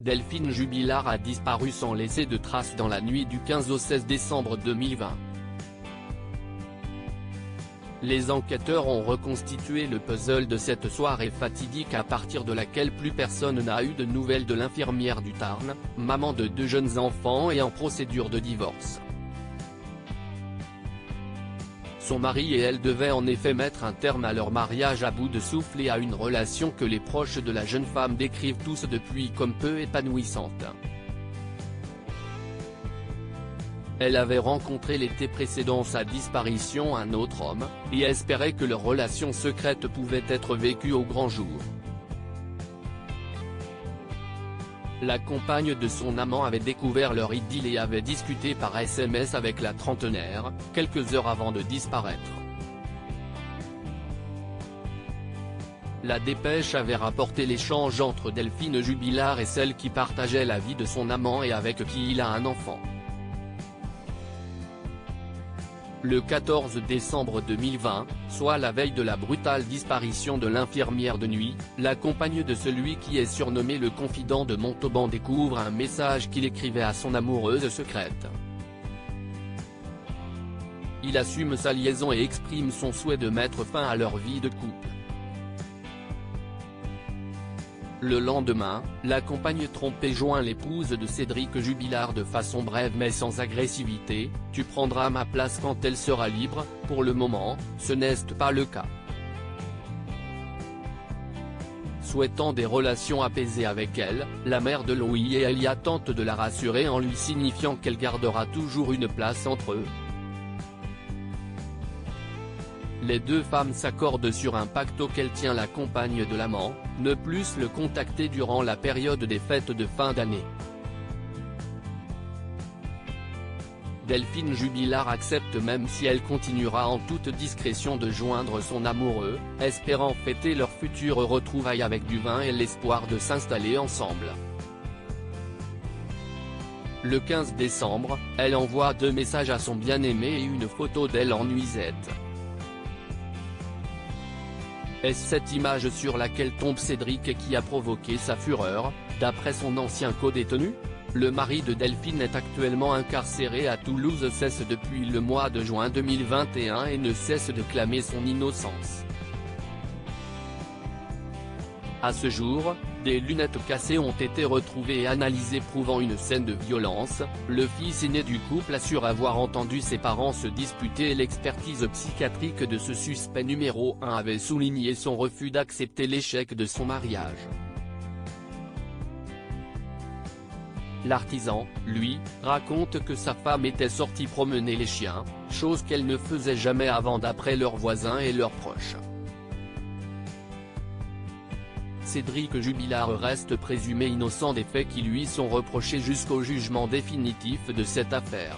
Delphine Jubilard a disparu sans laisser de traces dans la nuit du 15 au 16 décembre 2020. Les enquêteurs ont reconstitué le puzzle de cette soirée fatidique à partir de laquelle plus personne n'a eu de nouvelles de l'infirmière du Tarn, maman de 2 jeunes enfants et en procédure de divorce. Son mari et elle devaient en effet mettre un terme à leur mariage à bout de souffle et à une relation que les proches de la jeune femme décrivent tous depuis comme peu épanouissante. Elle avait rencontré l'été précédent sa disparition un autre homme, et espérait que leur relation secrète pouvait être vécue au grand jour. La compagne de son amant avait découvert leur idylle et avait discuté par SMS avec la trentenaire, quelques heures avant de disparaître. La dépêche avait rapporté l'échange entre Delphine Jubilard et celle qui partageait la vie de son amant et avec qui il a un enfant. Le 14 décembre 2020, soit la veille de la brutale disparition de l'infirmière de nuit, la compagne de celui qui est surnommé le confident de Montauban découvre un message qu'il écrivait à son amoureuse secrète. Il assume sa liaison et exprime son souhait de mettre fin à leur vie de couple. Le lendemain, la compagne trompée joint l'épouse de Cédric Jubilard de façon brève mais sans agressivité: « Tu prendras ma place quand elle sera libre, pour le moment, ce n'est pas le cas. » Souhaitant des relations apaisées avec elle, la mère de Louis et Elia tente de la rassurer en lui signifiant qu'elle gardera toujours une place entre eux. Les deux femmes s'accordent sur un pacte auquel tient la compagne de l'amant: ne plus le contacter durant la période des fêtes de fin d'année. Delphine Jubilard accepte même si elle continuera en toute discrétion de joindre son amoureux, espérant fêter leur future retrouvaille avec du vin et l'espoir de s'installer ensemble. Le 15 décembre, elle envoie 2 messages à son bien-aimé et une photo d'elle en nuisette. Est-ce cette image sur laquelle tombe Cédric qui a provoqué sa fureur, d'après son ancien co-détenu? Le mari de Delphine est actuellement incarcéré à Toulouse, cesse depuis le mois de juin 2021 et ne cesse de clamer son innocence. À ce jour, des lunettes cassées ont été retrouvées et analysées prouvant une scène de violence. Le fils aîné du couple assure avoir entendu ses parents se disputer et l'expertise psychiatrique de ce suspect numéro 1 avait souligné son refus d'accepter l'échec de son mariage. L'artisan, lui, raconte que sa femme était sortie promener les chiens, chose qu'elle ne faisait jamais avant d'après leurs voisins et leurs proches. Cédric Jubilard reste présumé innocent des faits qui lui sont reprochés jusqu'au jugement définitif de cette affaire.